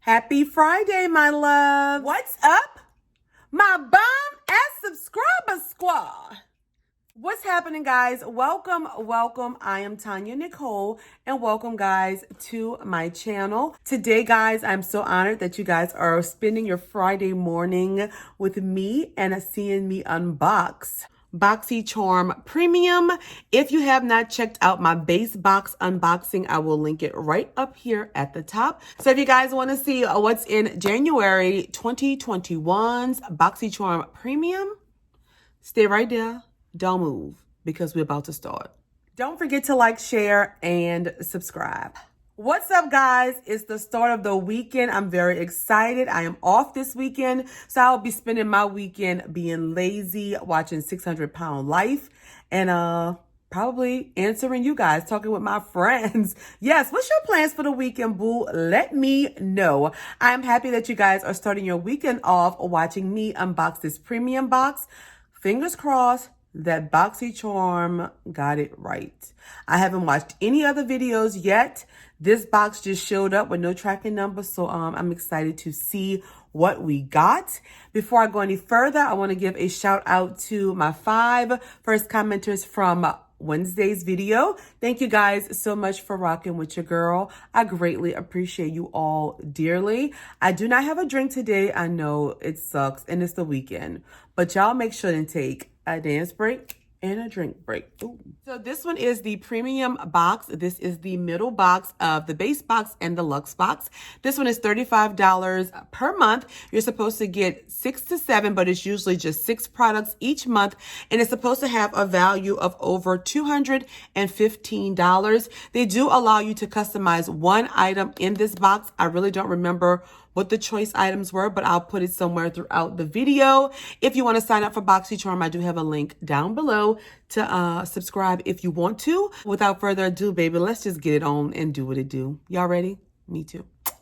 Happy Friday, my love. What's up, my bomb-ass subscriber squad? What's happening, guys? Welcome. I am TonyaNicole, and welcome, guys, to my channel. Today, guys, I'm so honored that you guys are spending your Friday morning with me and seeing me unbox BoxyCharm Premium. If you have not checked out my base box unboxing, I will link it right up here at the top. So if you guys want to see what's in January 2021's BoxyCharm Premium, stay right there. Don't move, because we're about to start. Don't forget to like, share, and subscribe. What's up, guys? It's the start of the weekend. I'm very excited. I am off this weekend, so I'll be spending my weekend being lazy, watching 600 Pound Life, and probably answering you guys, talking with my friends. Yes, what's your plans for the weekend, boo? Let me know. I'm happy that you guys are starting your weekend off watching me unbox this premium box. Fingers crossed that BoxyCharm got it right. I haven't watched any other videos yet. This box just showed up with no tracking number, so I'm excited to see what we got. Before I go any further, I want to give a shout out to my 5 first commenters from Wednesday's video. Thank you guys so much for rocking with your girl. I greatly appreciate you all dearly. I do not have a drink today. I know it sucks and it's the weekend, but y'all make sure to take a dance break and a drink break. Ooh. So this one is the premium box. This is the middle box of the base box and the luxe box. This one is $35 per month. You're supposed to get 6 to 7, but it's usually just 6 products each month. And it's supposed to have a value of over $215. They do allow you to customize one item in this box. I really don't remember what the choice items were, but I'll put it somewhere throughout the video. If you want to sign up for BoxyCharm, I do have a link down below to subscribe if you want to. Without further ado, baby, let's just get it on and do what it do. Y'all ready? Me too. All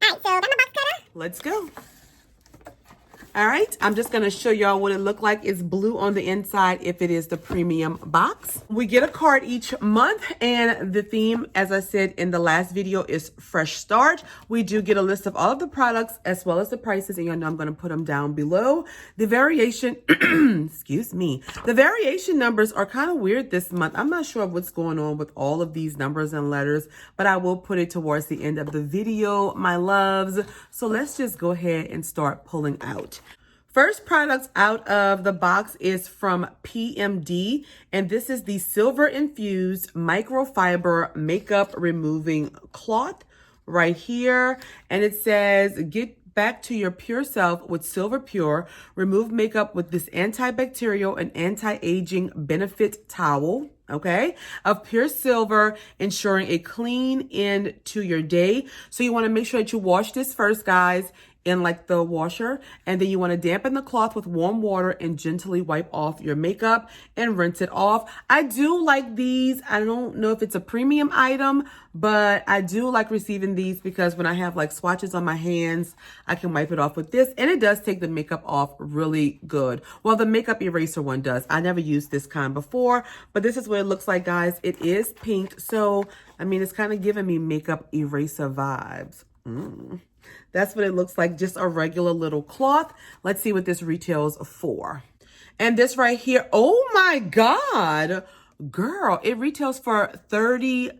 right, so got my box cutter. Let's go. All right, I'm just gonna show y'all what it looked like. It's blue on the inside if it is the premium box. We get a card each month, and the theme, as I said in the last video, is Fresh Start. We do get a list of all of the products as well as the prices, and y'all know I'm gonna put them down below. The variation, excuse me, the variation numbers are kind of weird this month. I'm not sure what's going on with all of these numbers and letters, but I will put it towards the end of the video, my loves. So let's just go ahead and start pulling out. First product out of the box is from PMD, and this is the silver infused microfiber makeup removing cloth right here. And it says, get back to your pure self with Silver Pure. Remove makeup with this antibacterial and anti-aging benefit towel. Okay, of pure silver, ensuring a clean end to your day. So you want to make sure that you wash this first, guys, in like the washer, and then you want to dampen the cloth with warm water and gently wipe off your makeup and rinse it off. I do like these. I don't know if it's a premium item, but I do like receiving these because when I have like swatches on my hands, I can wipe it off with this, and it does take the makeup off really good. Well, the makeup eraser one does. I never used this kind before, but this is what it looks like, guys. It is pink, so I mean, it's kind of giving me makeup eraser vibes. That's what it looks like, just a regular little cloth. Let's see what this retails for. And this right here, oh my God, girl, it retails for $30.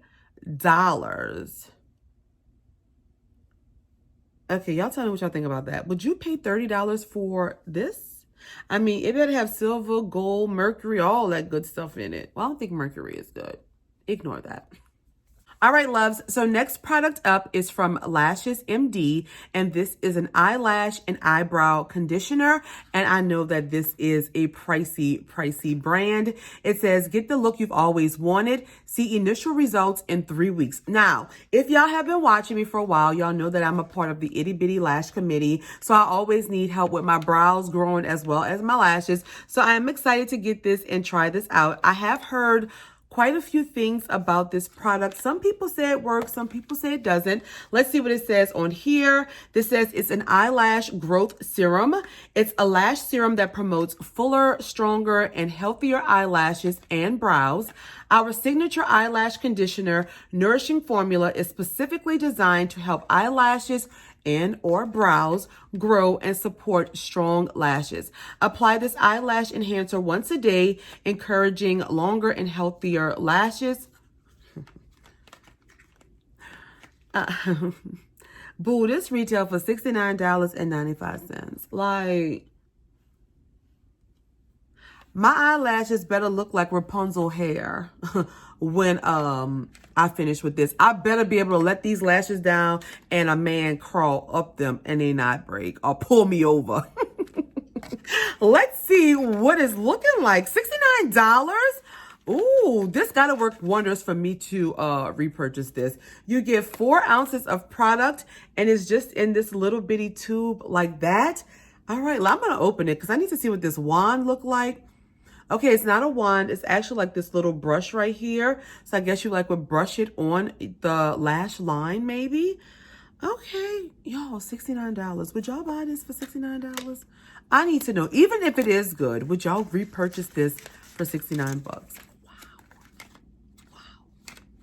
Okay, y'all tell me what y'all think about that. Would you pay $30 for this? I mean, it better have silver, gold, mercury, all that good stuff in it. Well, I don't think mercury is good. Ignore that. All right, loves. So next product up is from Lashes MD, and this is an eyelash and eyebrow conditioner. And I know that this is a pricey brand. It says, get the look you've always wanted. See initial results in 3 weeks. Now, if y'all have been watching me for a while, y'all know that I'm a part of the Itty Bitty Lash Committee. So I always need help with my brows growing as well as my lashes. So I am excited to get this and try this out. I have heard quite a few things about this product. Some people say it works, some people say it doesn't. Let's see what it says on here. This says it's an eyelash growth serum. It's a lash serum that promotes fuller, stronger, and healthier eyelashes and brows. Our signature eyelash conditioner nourishing formula is specifically designed to help eyelashes and or brows grow and support strong lashes. Apply this eyelash enhancer once a day, encouraging longer and healthier lashes. Boo, this retail for $69.95. Like, my eyelashes better look like Rapunzel hair when I finish with this. I better be able to let these lashes down and a man crawl up them and they not break or pull me over. Let's see what it's looking like. $69? Ooh, this gotta work wonders for me to repurchase this. You get 4 ounces of product and it's just in this little bitty tube like that. All right, well, I'm gonna open it because I need to see what this wand look like. Okay, it's not a wand. It's actually like this little brush right here. So I guess you like would brush it on the lash line maybe. Okay, y'all, $69. Would y'all buy this for $69? I need to know. Even if it is good, would y'all repurchase this for 69 bucks? Wow.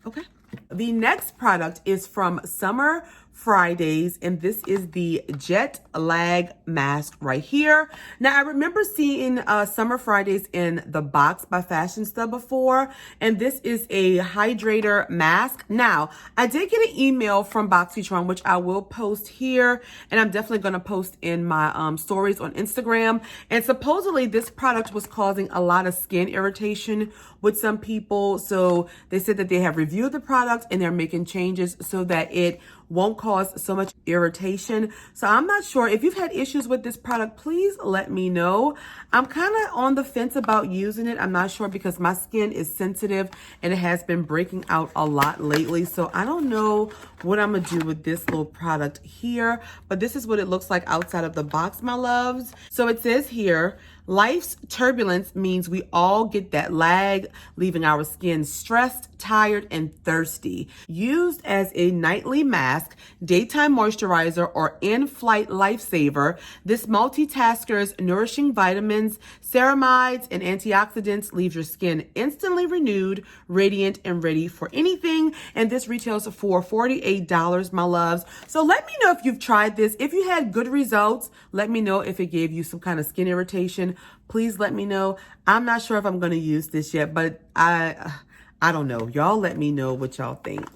Okay. The next product is from Summer Fridays, and this is the Jet Lag Mask right here. Now, I remember seeing Summer Fridays in the box by Fashion Stub before, and this is a Hydrator Mask. Now, I did get an email from BoxyCharm, which I will post here, and I'm definitely going to post in my stories on Instagram. And supposedly, this product was causing a lot of skin irritation with some people. So they said that they have reviewed the product and they're making changes so that it won't cause so much irritation. So I'm not sure if you've had issues with this product, please let me know. I'm kind of on the fence about using it. I'm not sure because my skin is sensitive and it has been breaking out a lot lately. So I don't know what I'm gonna do with this little product here, but this is what it looks like outside of the box, my loves. So it says here, life's turbulence means we all get that lag, leaving our skin stressed, tired, and thirsty. Used as a nightly mask, daytime moisturizer, or in-flight lifesaver, this multitasker's nourishing vitamins, ceramides, and antioxidants leave your skin instantly renewed, radiant, and ready for anything. And this retails for $48, my loves. So let me know if you've tried this. If you had good results, let me know if it gave you some kind of skin irritation. Please let me know. I'm not sure if I'm going to use this yet, but I don't know. Y'all let me know what y'all think.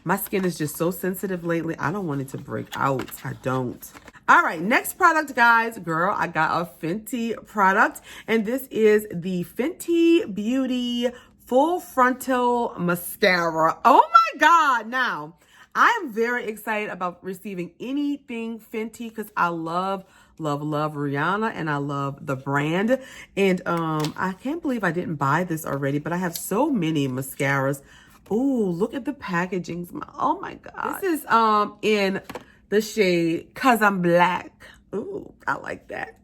My skin is just so sensitive lately. I don't want it to break out. I don't. All right, next product, guys. Girl, I got a Fenty product, and this is the Fenty Beauty Full Frontal Mascara. Oh my God. Now, I am very excited about receiving anything Fenty because I love Rihanna and I love the brand. And I can't believe I didn't buy this already, but I have so many mascaras. Ooh, look at the packaging. Oh my God. This is in the shade Cause I'm Black. Ooh, I like that.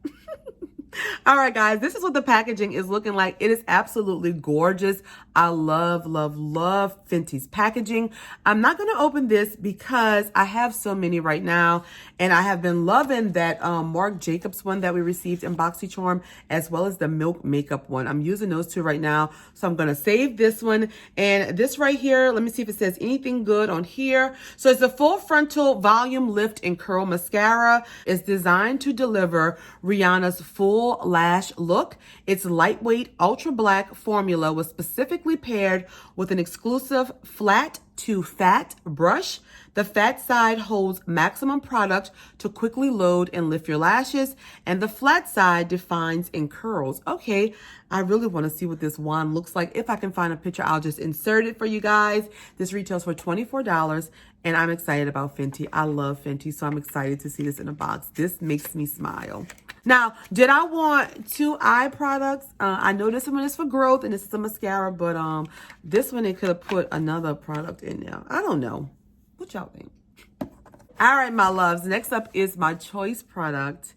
All right, guys, this is what the packaging is looking like. It is absolutely gorgeous. I love Fenty's packaging. I'm not going to open this because I have so many right now, and I have been loving that Marc Jacobs one that we received in BoxyCharm, as well as the Milk Makeup one. I'm using those two right now, so I'm going to save this one. And this right here, let me see if it says anything good on here. So it's a Full Frontal Volume Lift and Curl Mascara. It's designed to deliver Rihanna's full lash look. Its lightweight ultra black formula was specifically paired with an exclusive flat to fat brush. The fat side holds maximum product to quickly load and lift your lashes, and the flat side defines and curls. Okay, I really want to see what this wand looks like. If I can find a picture, I'll just insert it for you guys. This retails for $24, and I'm excited about Fenty. I love Fenty, so I'm excited to see this in a box. This makes me smile. Now, did I want 2 eye products? I know this one is for growth and this is a mascara, but this one, it could have put another product in there. I don't know. What y'all think? All right, my loves. Next up is my choice product.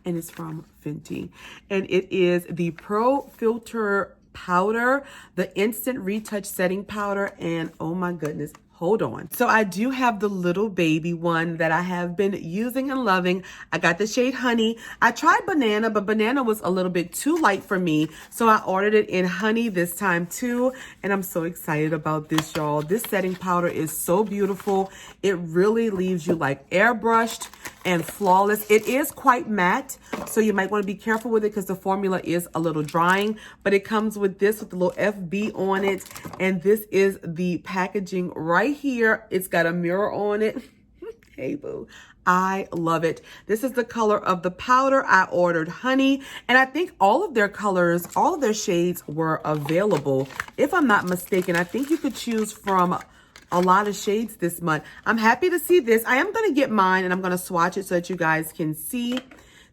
And it's from Fenty. And it is the Pro Filter Powder, the Instant Retouch Setting Powder. And oh my goodness. Hold on. So I do have the little baby one that I have been using and loving. I got the shade Honey. I tried Banana, but Banana was a little bit too light for me. So I ordered it in Honey this time too. And I'm so excited about this, y'all. This setting powder is so beautiful. It really leaves you like airbrushed and flawless. It is quite matte, so you might want to be careful with it because the formula is a little drying, but it comes with this with the little FB on it, and this is the packaging right here. It's got a mirror on it. Hey boo, I love it. This is the color of the powder. I ordered Honey, and I think all of their colors, all of their shades were available. If I'm not mistaken, I think you could choose from a lot of shades this month. I'm happy to see this. I am going to get mine and I'm going to swatch it so that you guys can see.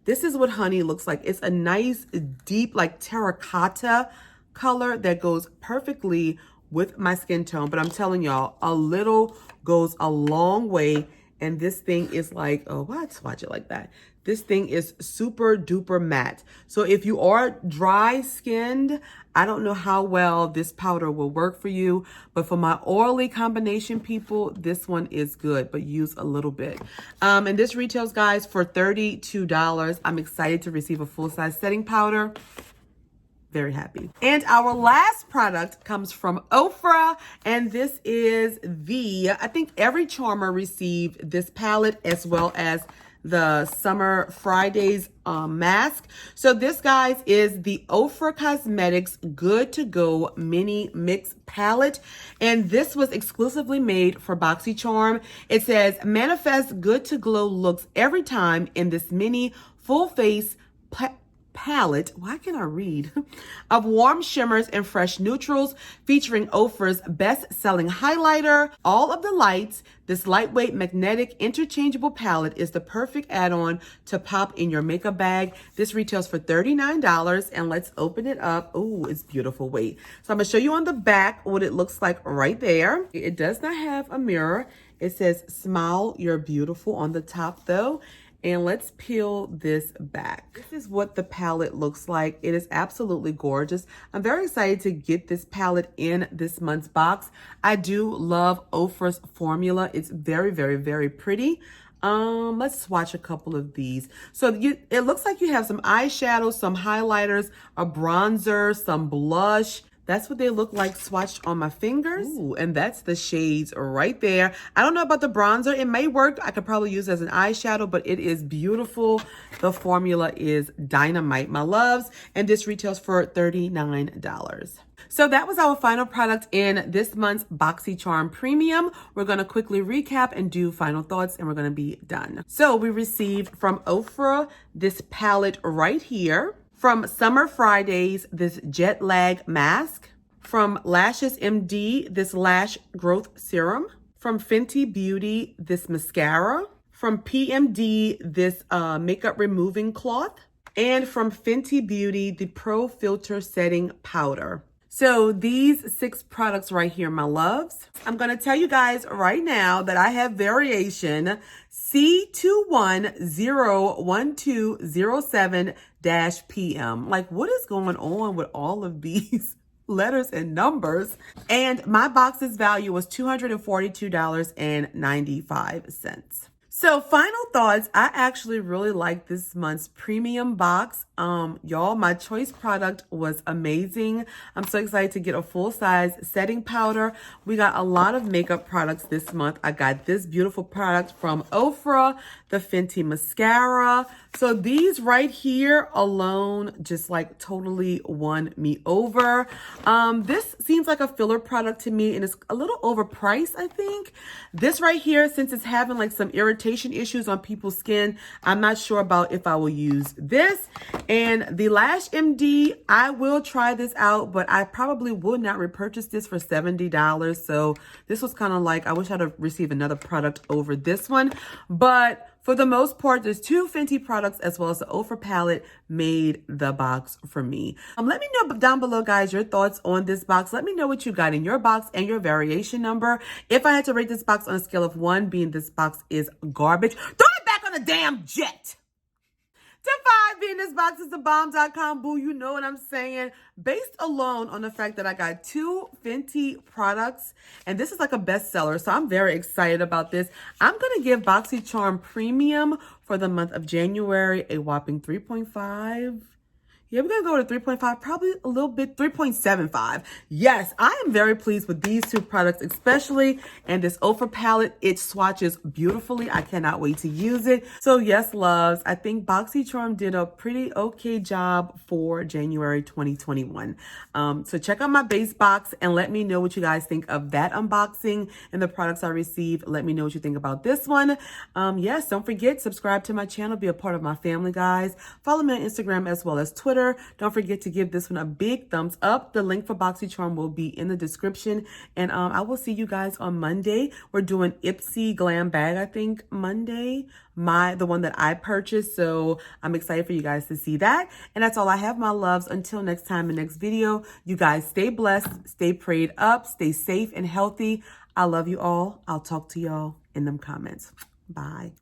This is what Honey looks like. It's a nice, deep, like terracotta color that goes perfectly with my skin tone. But I'm telling y'all, a little goes a long way. And this thing is like, oh, why swatch it like that? This thing is super duper matte. So if you are dry skinned, I don't know how well this powder will work for you, but for my oily combination people, this one is good, but use a little bit. And this retails, guys, for $32. I'm excited to receive a full-size setting powder. Very happy. And our last product comes from Ofra, and this is I think every charmer received this palette as well as the Summer Fridays mask. So this, guys, is the Ofra Cosmetics Good to Go Mini Mix Palette, and this was exclusively made for BoxyCharm. It says, manifest good to glow looks every time in this mini full face palette, why can't I read, of warm shimmers and fresh neutrals, featuring Ofra's best-selling highlighter. All of the lights. This lightweight magnetic interchangeable palette is the perfect add-on to pop in your makeup bag. This retails for $39, and let's open it up. Oh, it's beautiful. Wait. So I'm going to show you on the back what it looks like right there. It does not have a mirror. It says, smile, you're beautiful on the top though. And let's peel this back. This is what the palette looks like. It is absolutely gorgeous. I'm very excited to get this palette in this month's box. I do love Ofra's formula. It's very, very, very pretty. Let's swatch a couple of these. So it looks like you have some eyeshadow, some highlighters, a bronzer, some blush. That's what they look like swatched on my fingers. Ooh, and that's the shades right there. I don't know about the bronzer. It may work. I could probably use it as an eyeshadow, but it is beautiful. The formula is dynamite, my loves. And this retails for $39. So that was our final product in this month's BoxyCharm Premium. We're going to quickly recap and do final thoughts, and we're going to be done. So we received from Ofra this palette right here. From Summer Fridays, this Jet Lag Mask. From Lashes MD, this Lash Growth Serum. From Fenty Beauty, this mascara. From PMD, this Makeup Removing Cloth. And from Fenty Beauty, the Pro Filter Setting Powder. So these 6 products right here, my loves. I'm going to tell you guys right now that I have variation C21012007-PM. Like, what is going on with all of these letters and numbers? And my box's value was $242.95. So final thoughts, I actually really like this month's premium box. Y'all, my choice product was amazing. I'm so excited to get a full-size setting powder. We got a lot of makeup products this month. I got this beautiful product from Ofra, the Fenty mascara. So these right here alone just like totally won me over. This seems like a filler product to me, and it's a little overpriced, I think. This right here, since it's having like some irritation issues on people's skin, I'm not sure about if I will use this. And the Lash MD, I will try this out, but I probably would not repurchase this for $70. So this was kind of like, I wish I'd have received another product over this one. But for the most part, there's 2 Fenty products as well as the Ofra palette made the box for me. Let me know down below, guys, your thoughts on this box. Let me know what you got in your box and your variation number. If I had to rate this box on a scale of 1, being this box is garbage, throw it back on the damn jet. Venusboxesthebomb.com. Boo, you know what I'm saying? Based alone on the fact that I got 2 Fenty products, and this is like a bestseller, so I'm very excited about this. I'm going to give BoxyCharm Premium for the month of January a whopping 3.5. Yeah, we're going to go to 3.5, probably a little bit, 3.75. Yes, I am very pleased with these 2 products, especially, and this Ofra palette. It swatches beautifully. I cannot wait to use it. So yes, loves, I think BoxyCharm did a pretty okay job for January 2021. So check out my base box and let me know what you guys think of that unboxing and the products I received. Let me know what you think about this one. Yes, don't forget, subscribe to my channel, be a part of my family, guys. Follow me on Instagram as well as Twitter. Don't forget to give this one a big thumbs up. The link for BoxyCharm will be in the description. And I will see you guys on Monday. We're doing Ipsy Glam Bag, I think, Monday. The one that I purchased. So I'm excited for you guys to see that. And that's all I have, my loves. Until next time, in next video, you guys stay blessed, stay prayed up, stay safe and healthy. I love you all. I'll talk to y'all in them comments. Bye.